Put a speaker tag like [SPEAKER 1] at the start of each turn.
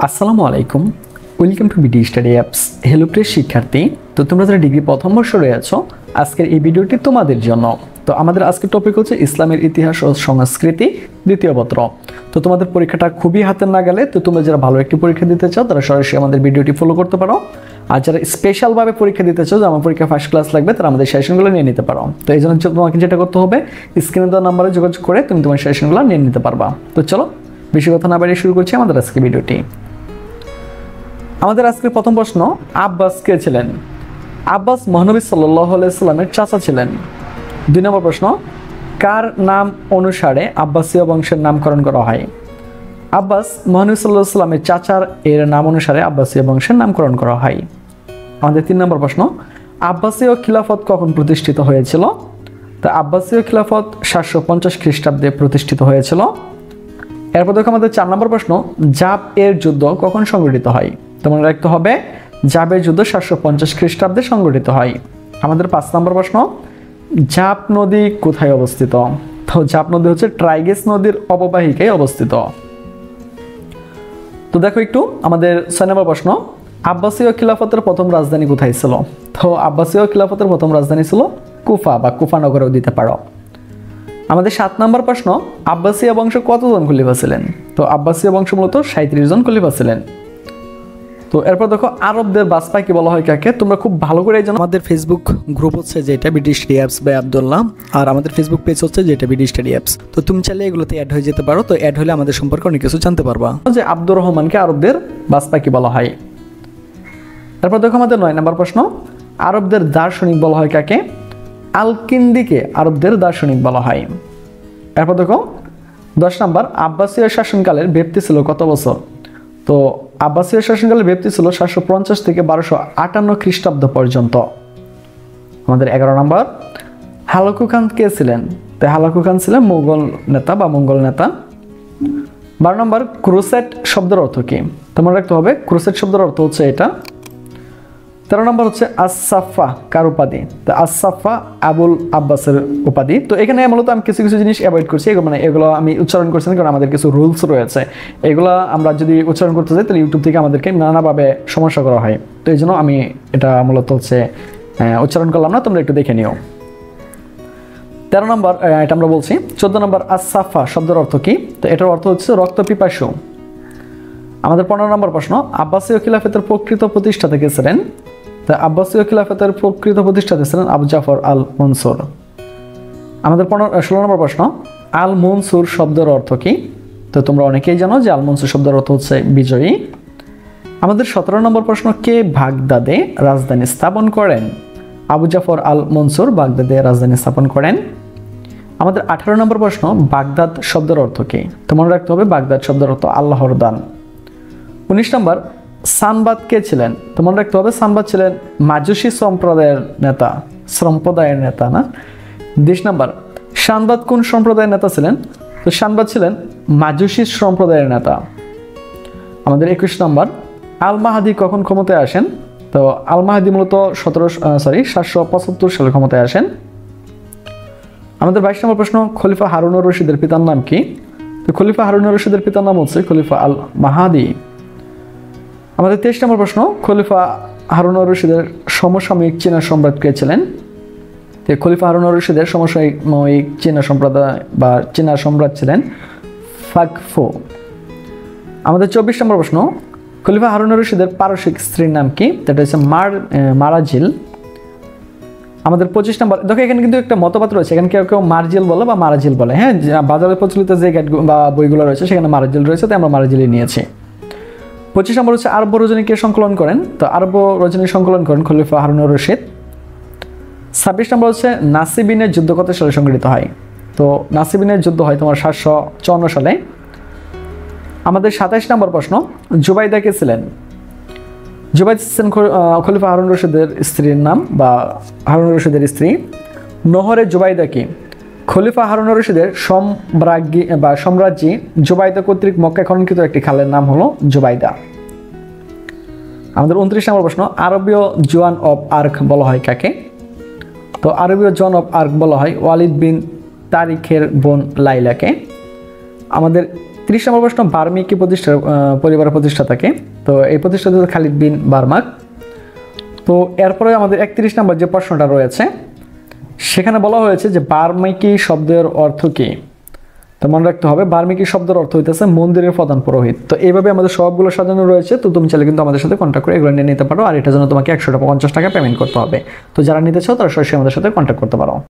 [SPEAKER 1] আসসালামু আলাইকুম, welcome to BD study apps. Hello প্রিয় শিক্ষার্থী, তো তোমরা যারা ডিগ্রি প্রথম বর্ষে আছো, আজকের এই ভিডিওটি তোমাদের জন্য। তো আমাদের আজকের টপিক হচ্ছে ইসলামের ইতিহাস ও সংস্কৃতি দ্বিতীয় পত্র। তো তোমাদের পরীক্ষাটা খুবই হাতের নাগালে, তো তোমরা যারা ভালো একটি পরীক্ষা দিতে চাও তারা সরাসরি আমাদের ভিডিওটি ফলো করতে পারো। আর যারা স্পেশালভাবে পরীক্ষা দিতে চাও, যে আমার পরীক্ষা ফার্স্ট ক্লাস লাগবে, তারা আমাদের সেশনগুলো নিয়ে নিতে পারো। তো এই জন্য তোমাকে যেটা করতে হবে, স্ক্রিনে দেওয়া নাম্বারে যোগাযোগ করে তুমি তোমার সেশনগুলো নিয়ে নিতে পারবা। তো চলো বেশি কথা না বাড়িয়ে শুরু করছি আমাদের আজকে ভিডিওটি। আমাদের আজকের প্রথম প্রশ্ন, আব্বাস কে ছিলেন? আব্বাস মহানবী সাল্লাল্লাহু আলাইহি সাল্লামের চাচা ছিলেন। 2 নম্বর প্রশ্ন, কার নাম অনুসারে আব্বাসীয় বংশের নামকরণ করা হয়? আব্বাস মহানবী সাল্লাল্লাহু আলাইহি সাল্লামের চাচার এর নাম অনুসারে আব্বাসীয় বংশের নামকরণ করা হয়। আমাদের 3 নম্বর প্রশ্ন, আব্বাসীয় খিলাফত কখন প্রতিষ্ঠিত হয়েছিল? তা আব্বাসীয় খিলাফত 750 খ্রিস্টাব্দে প্রতিষ্ঠিত হয়েছিল। এরপর দেখো আমাদের 4 নম্বর প্রশ্ন, জাব এর যুদ্ধ কখন সংঘটিত হয়? তোমার রাখতে হবে জাবের যুদ্ধ 750 খ্রিস্টাব্দে সংঘটিত হয়। আমাদের 5 নম্বর প্রশ্ন, জাব নদী কোথায় অবস্থিত? তো জাব নদী হচ্ছে ট্রাইগ্রিস নদীর অববাহিকায় অবস্থিত। তো দেখো একটু আমাদের 6 নম্বর প্রশ্ন, আব্বাসীয় খিলাফতের প্রথম রাজধানী কোথায় ছিল? তো আব্বাসীয় খিলাফতের প্রথম রাজধানী ছিল কুফা বা কুফা নগরেও দিতে পারো। আমাদের 7 নম্বর প্রশ্ন, আব্বাসীয় বংশ কতজন খলিফা ছিলেন? তো আব্বাসীয় বংশ মূলত 37 জন খলিফা ছিলেন। তো এরপর দেখো আরবদের বাজপাখি বলা হয় কাকে? তোমরা খুব ভালো করে জানো, আমাদের ফেসবুক গ্রুপ হচ্ছে যেটা BD study apps by Abdullah, আর আমাদের ফেসবুক পেজ হচ্ছে যেটা বিডি স্টাডি অ্যাপস। তো তুমি চাইলে এগুলোতে অ্যাড হয়ে যেতে পারো। তো অ্যাড হলে আমাদের সম্পর্কে অনেক কিছু জানতে পারবা। যে আব্দুর রহমানকে আরবদের বাজপাখি বলা হয়। তারপর দেখো আমাদের 9 নম্বর প্রশ্ন, আরবদের দার্শনিক বলা হয় কাকে? আল-কিন্দিকে আরবদের দার্শনিক বলা হয়। এরপর দেখো 10 নম্বর, আব্বাসীয় শাসনকালের ব্যাপ্তি ছিল কত বছর? তো আব্বাসীয় শাসনকালের ব্যাপ্তি ছিল 750 থেকে 1258 খ্রিস্টাব্দ পর্যন্ত। আমাদের 11 নম্বর, হালাকু খান কে ছিলেন? তো হালাকু খান ছিলেন মুঘল নেতা বা মঙ্গল নেতা। 12 নম্বর, ক্রুসেড শব্দের অর্থ কি? তোমার রাখতে হবে ক্রুসেড শব্দের অর্থ হচ্ছে এটা। 13 নম্বর হচ্ছে আস-সাফা কার উপাধি? তো আস-সাফা আবুল আব্বাসের উপাধি। তো এখানে মূলত আমি কিছু কিছু জিনিস অ্যাভয়েড করছি, এগুলো আমি উচ্চারণ করছি না, কারণ আমাদের কিছু রুলস রয়েছে। এগুলো আমরা যদি উচ্চারণ করতে যাই তাহলে ইউটিউব থেকে আমাদেরকে নানাভাবে সমস্যা করা হয়। তো এই জন্য আমি এটা মূলত হচ্ছে উচ্চারণ করলাম না, তোমরা একটু দেখে নিও। 13 নম্বর এটা আমরা বলছি। 14 নম্বর, আস-সাফা শব্দের অর্থ কি? তো এটার অর্থ হচ্ছে রক্তপিপাসু। আমাদের 15 নম্বর প্রশ্ন, আব্বাসীয় খিলাফতের প্রকৃত প্রতিষ্ঠাতা কে ছিলেন? আব্বাসীয় খিলাফতের প্রকৃত প্রতিষ্ঠাতা ছিলেন আবু জাফর আল মনসুর। আমাদের 16 নম্বর প্রশ্ন, আল মনসুর শব্দের অর্থ কি? তো তোমরা অনেকেই জানো যে আল মনসুর শব্দের অর্থ হচ্ছে বিজয়ী। আমাদের 17 নম্বর প্রশ্ন, কে বাগদাদে রাজধানী স্থাপন করেন? আবু জাফর আল মনসুর বাগদাদে রাজধানী স্থাপন করেন। আমাদের 18 নম্বর প্রশ্ন, বাগদাদ শব্দের অর্থ কি? তোমার রাখতে হবে বাগদাদ শব্দের অর্থ আল্লাহর দান। 19 নম্বর, সানবাদ কে ছিলেন? তো মনে রাখতে হবে সানবাদ ছিলেন মাজুসি সম্প্রদায়ের নেতা না। 20 নম্বর, সানবাদ কোন সম্প্রদায়ের নেতা ছিলেন? তো সানবাদ ছিলেন মাজুসি সম্প্রদায়ের নেতা। আমাদের 21 নম্বর, আল মাহাদি কখন ক্ষমতায় আসেন? তো আল মাহাদি মূলত 775 সালে ক্ষমতায় আসেন। আমাদের 22 নম্বর প্রশ্ন, খলিফা হারুনুর রশিদের পিতার নাম কি? তো খলিফা হারুনুর রশিদের পিতার নাম হচ্ছে খলিফা আল মাহাদি। আমাদের 23 নম্বর প্রশ্ন, খলিফা হারুনুর রশিদের সমসাময়িক চীনা সম্রাট কে ছিলেন? তো খলিফা হারুনুর রশিদের সমসাময়িক চীনা সম্প্রদায় বা চীনা সম্রাট ছিলেন ফাগফো। আমাদের 24 নম্বর প্রশ্ন, খলিফা হারুনুর রশিদের পারসিক স্ত্রীর নাম কি? এটা হচ্ছে মারাজিল। আমাদের 25 নম্বর, দেখো এখানে কিন্তু একটা মতবাদ রয়েছে, এখানে কেউ কেউ মার্জিল বলে বা মারাজিল বলে। হ্যাঁ, বাজারে প্রচলিত যে গাইড বা বইগুলো রয়েছে সেখানে মারাজিল রয়েছে, তাই আমরা মারাজিলই নিয়েছি। 25 নম্বর হচ্ছে আরব রজনী কে সংকলন করেন? তো আরব রজনী সংকলন করেন খলিফা হারুনুর রশিদ। 26 নম্বর হচ্ছে নাসিবিনের যুদ্ধ কত সালে সংঘটিত হয়? তো নাসিবিনের যুদ্ধ হয় তোমার 754 সালে। আমাদের 27 নম্বর প্রশ্ন, জুবাইদা কে ছিলেন? জুবাইদা ছিলেন খলিফা হারুনুর রশিদের স্ত্রীর নাম বা হারুনুর রশিদের স্ত্রী। নহরে জুবাইদা কি? খলিফা হারুনুর রশিদের সম্রাজ্ঞী জুবাইদা কর্তৃক মক্কায় খননকৃত একটি খালের নাম হলো জুবাইদা। আমাদের 29 নম্বর প্রশ্ন, আরবীয় জোয়ান অফ আর্ক বলা হয় কাকে? তো আরবীয় জোয়ান অফ আর্ক বলা হয় ওয়ালিদ বিন তারিখের বোন লাইলাকে। আমাদের 30 নম্বর প্রশ্ন, বার্মিকি পরিবারের প্রতিষ্ঠাতাকে। তো এই প্রতিষ্ঠাতা খালিদ বিন বার্মাক। তো এরপরে আমাদের 31 নম্বর যে প্রশ্নটা রয়েছে সেখানে বলা হয়েছে যে বার্মিকি শব্দের অর্থ কী। তো মনে রাখতে হবে বার্মিকি শব্দের অর্থ হইতেছে মন্দিরের প্রধান পুরোহিত। তো এইভাবে আমাদের সবগুলো সাজানো রয়েছে। তো তুমি চাইলে কিন্তু আমাদের সাথে কন্ট্যাক্ট করে এগুলো নিয়ে নিতে পারো। আর এটার জন্য তোমাকে 150 টাকা পেমেন্ট করতে হবে। তো যারা নিতে চাও তারা সরাসরি আমাদের সাথে কন্ট্যাক্ট করতে পারো।